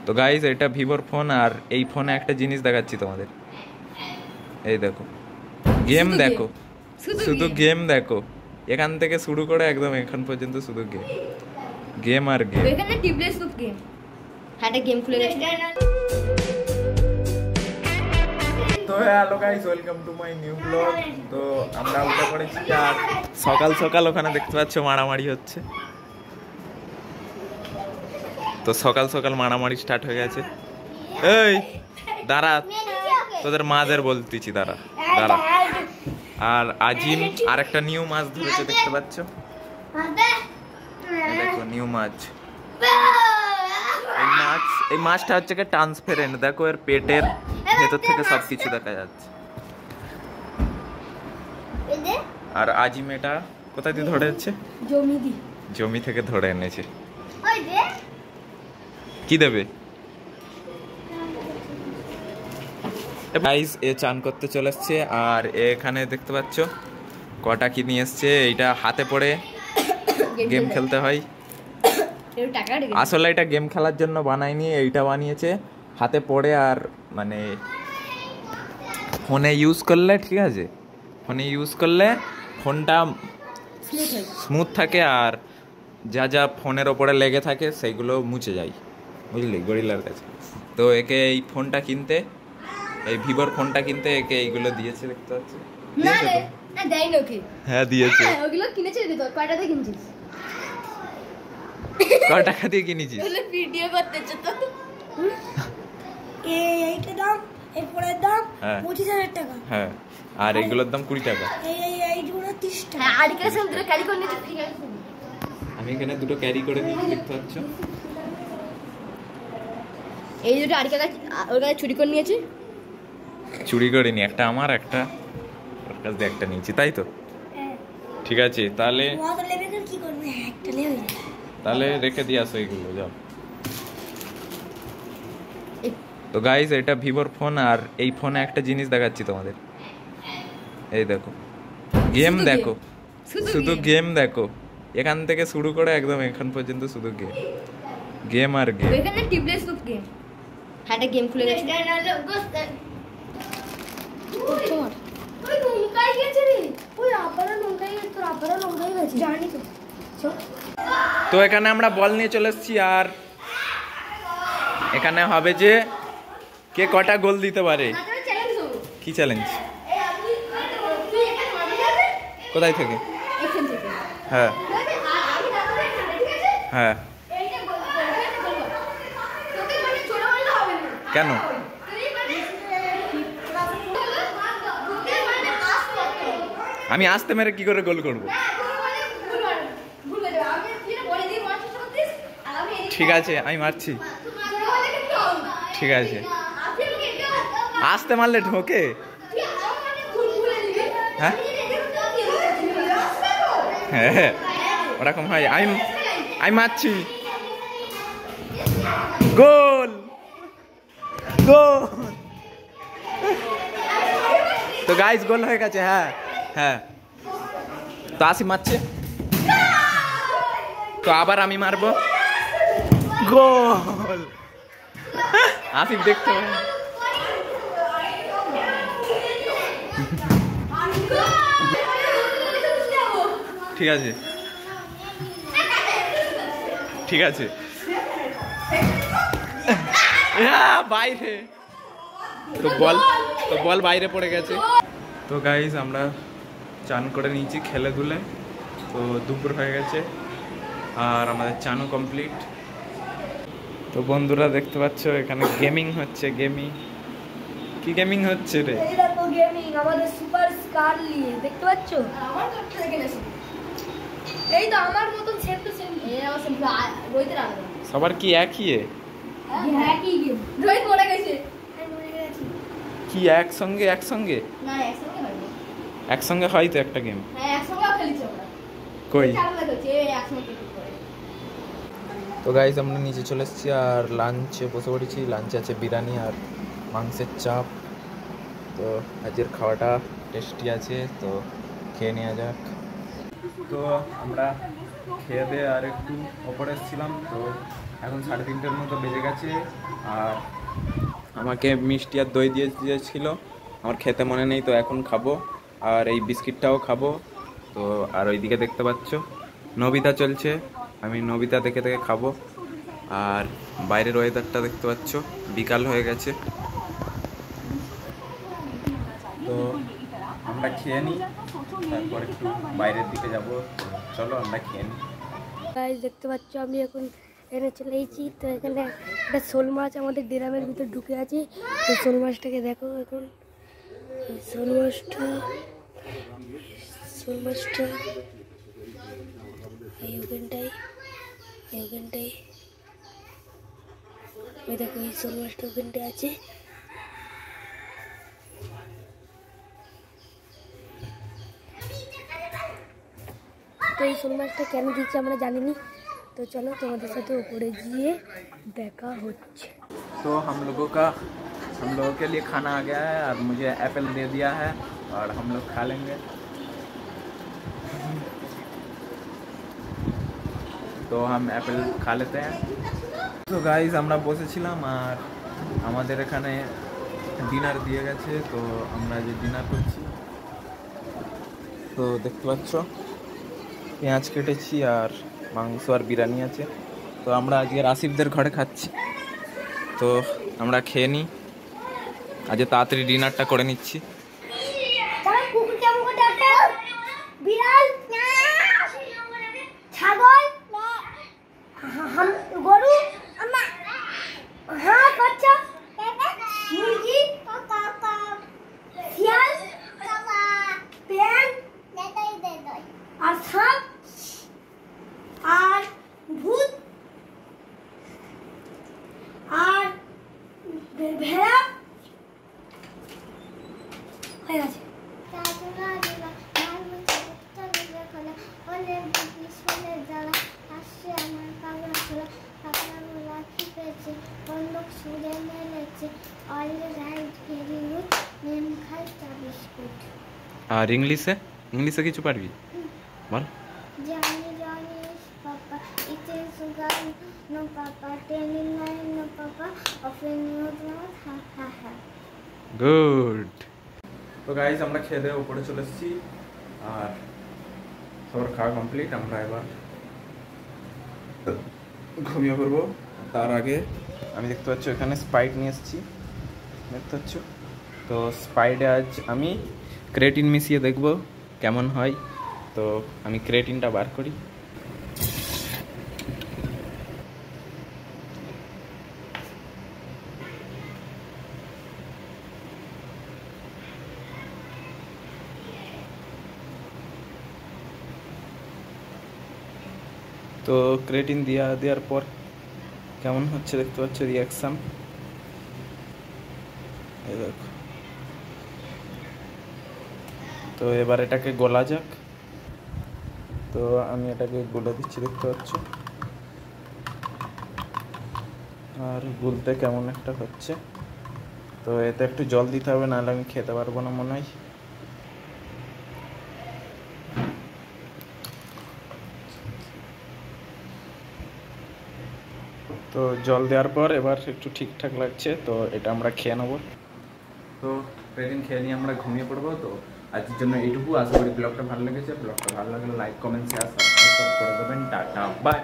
তো গাইস এটা ভিভোর ফোন, আর এই ফোনে একটা জিনিস দেখাচ্ছি তোমাদের। এই দেখো, গেম দেখো, শুধু গেম দেখো, এখান থেকে শুরু করে একদম এখন পর্যন্ত শুধু গেম গেম আর গেম। এখানে টিপলেস খুব গেম, হ্যাঁ একটা গেম খুলে গেছে। তো hello guys, welcome to my new blog. তো আমরা উঠে পড়েছি, আর সকাল সকাল ওখানে দেখতে পাচ্ছ মারামারি হচ্ছে। তো সকাল সকাল মারামারি স্টার্ট হয়ে গেছে। এই দাঁড়া, তোদের মাদের বলতেছি, দাঁড়া দাঁড়া। আর আজিম আর একটা নিউ মাছ ধরেছে, দেখতে পাচ্ছ, দেখো নিউ মাছ। এই মাছটা হচ্ছে কি ট্রান্সপারেন্ট, দেখো এর পেটের ভেতর থেকে সবকিছু দেখা যাচ্ছে। আর আজিম এটা কোথায় দিয়ে ধরে যাচ্ছে? জমি থেকে ধরে এনেছে। কি দেবে? গাইস এ চান করতে চলে এসছে, আর এখানে দেখতে পাচ্ছ কটা কি নিয়ে এসছে। এইটা হাতে পড়ে গেম খেলতে হয়। আসলে এটা গেম খেলার জন্য বানায়নি, এইটা বানিয়েছে হাতে পড়ে। আর মানে ফোনে ইউজ করলে, ঠিক আছে, ফোনে ইউজ করলে ফোনটা স্মুথ থাকে, আর যা যা ফোনের ওপরে লেগে থাকে সেইগুলো মুছে যায়, বুঝলি, গরিলার কাছে। তো একে এই ফোনটা কিনতে, এই ভিভোর ফোনটা কিনতে একে এইগুলো দিয়েছে, দেখতে পাচ্ছ। হ্যাঁ দিয়েছে। কত টাকা দিয়ে কিনেছিস? ভিডিও করতেছ তো। এইটা দাম, এরপরের দাম 25,000 টাকা। হ্যাঁ, আর এইগুলোর দাম 20 টাকা। এইগুলো 30 টাকা। হ্যাঁ, আর কেসে দুটো ক্যারি করে নিতে, ঠিক আছে। আমি এখানে দুটো ক্যারি করে নিয়েছি, দেখতে পাচ্ছ। এই দুটো আরিকা ওর কাছে চুরি করে নিয়েছে। চুরি করে নি, একটা আমার, একটা ওর কাছে একটা নিয়েছি, তাই তো? ঠিক আছে, তাহলে কি করবে, একটা লে হয়ে যাবে। তাহলে রেখে দিয়ে আসো এইগুলো, যাও। তো গাইস এটা ভিভোর ফোন, আর এই ফোনে একটা জিনিস দেখাচ্ছি তোমাদের। এই দেখো, গেম দেখো, শুধু গেম দেখো, এখান থেকে শুরু করে একদম এখন পর্যন্ত শুধু গেম গেম আর গেম। এখানে টিপলেস খুব গেম, হ্যাঁ একটা গেম খুলে গেছে। তো এখানে আমরা বল নিয়ে চলে এসেছি, আর এখানে হবে যে কে কটা গোল দিতে পারে। কি চ্যালেঞ্জ? কোথায় থেকে? হ্যাঁ হ্যাঁ। কেন? আমি আসতে মেরে কি করে গোল করব? ঠিক আছে, আমি মারছি। ঠিক আছে, আসতে মারলে ঢোকে? হ্যাঁ হ্যাঁ, ওরকম হয়। আমি মারছি, গোল গোল। তো গাইস গোল হয়ে গেছে। হ্যাঁ হ্যাঁ, তো আসি মারছে, তো আবার আমি মারবো, গোল। আসিফ দেখতে হবে। ঠিক আছে ঠিক আছে, বাইরে। তো বল বাইরে পড়ে গেছে। তো গাইস আমরা চান করে নিয়েছি খেলে ধুলে, তো দুপুর হয়ে গেছে আর আমাদের চানও কমপ্লিট। তো বন্ধুরা দেখতে পাচ্ছ এখানে গেমিং হচ্ছে। কি গেমিং হচ্ছে রে? এই দেখো গেমিং, আমাদের সুপার স্কার নিয়ে, দেখতে পাচ্ছ? আমার কাছে দেখে গেছে, এই তো আমার মতন সেম টু সেম। এই আমার সব বইতে রাখো, সবার কি একই? একই গেম রোহিত পড়ে গেছে। আমি মরে গেছি। কি একসঙ্গে না একসঙ্গে হয় না, একসঙ্গে হয় তো একটা গেম। হ্যাঁ একসঙ্গে খেলেছি আমরা। কই খেলা হচ্ছে একসঙ্গে কি করে। তো গাইস আমরা নিচে চলে এসেছি, আর লাঞ্চে বসে পড়েছি। লাঞ্চে আছে বিরিয়ানি আর মাংসের চাপ। তো আজকের খাওয়াটা টেস্টি আছে, তো খেয়ে নেওয়া যাক। তো আমরা খেয়ে দিয়ে আর একটু ওপরে এসেছিলাম, তো এখন 3:30টার মতো বেজে গেছে। আর আমাকে মিষ্টি আর দই দিয়েছিল, আমার খেতে মনে নেই, তো এখন খাবো। আর এই বিস্কিটটাও খাবো। তো আর ওইদিকে দেখতে পাচ্ছ নবিতা চলছে, আমি নবিতা দেখে দেখে খাবো। আর বাইরের ওয়েদারটা দেখতে পাচ্ছ, বিকাল হয়ে গেছে। তো আমরা খেয়ে নিই, তারপর একটু বাইরের দিকে যাব। চলো আমরা খেয়ে নিই। গাইস দেখতে পাচ্ছ আমি এখন এখানে চলে এসেছি। তো এখানে একটা শোল মাছ আমাদের ড্রামের ভিতর ঢুকে আছে। তো শোল মাছটাকে দেখো, এখন শোল মাছটা এই ওখানটাই ওই দেখো, এই শোল মাছটা ওখানটায় আছে। তো এই শোল মাছটা কেন দিচ্ছে আমরা জানিনি। तो चलो तुम्हारे साथ ऊपर गए देखा होच्छे। तो हम लोगों के लिए खाना आ गया है और मुझे एप्पल दे दिया है और हम लोग खा लेंगे। तो हम एप्पल खा लेते हैं। तो गाइस আমরা বসেছিলাম আর আমাদের এখানে ডিনার দিয়ে গেছে। তো আমরা যে ডিনার করছি, তো দেখতে পাচ্ছ পেঁয়াজ কেটেছি আর মাংস আর বিরিয়ানি আছে। তো আমরা আজকে রাসিফদের ঘরে খাচ্ছি। তো আমরা খেয়ে নিই, আজ তাড়াতাড়ি ডিনারটা করে নিচ্ছি। আর ভূত আর ভেড়া হয়ে গেছে। আর ইংলিশে কিছু পারবি বল। No papa, telling nine, no papa, offering you not, ha ha ha. Good. তো গাইস আমরা খেয়ে দিয়ে উপরে চলে এসেছি আর সবার খাওয়া কমপ্লিট। আমরা এবার ঘুমিয়ে পড়বো। তার আগে আমি দেখতে পাচ্ছি এখানে স্প্রাইট নিয়ে এসেছি, দেখতে পাচ্ছ। তো স্প্রাইটে আজ আমি ক্রেটিন মিশিয়ে দেখবো কেমন হয়। তো আমি ক্রেটিনটা বার করি। তো ক্রেটিন দেওয়ার পর কেমন হচ্ছে দেখতে পাচ্ছ রিয়াকশান, এই দেখো। তো এবার এটাকে গলা যাক। তো আমি এটাকে গলে দিচ্ছি, দেখতে পাচ্ছ। আর গুলতে কেমন একটা হচ্ছে। তো এতে একটু জল দিতে হবে, নাহলে আমি খেতে পারবো না মনে হয়। তো জল দেওয়ার পর এবার একটু ঠিকঠাক লাগছে। তো এটা আমরা খেয়ে নেবো। তো ক্রেটিন খেয়ে নিয়ে আমরা ঘুমিয়ে পড়বো। তো আজকের জন্য এইটুকু। আশা করি ব্লগটা ভালো লেগেছে। ব্লগটা ভালো লাগলে লাইক, কমেন্ট, শেয়ার, সাবস্ক্রাইব করে দেবেন। Tata, by.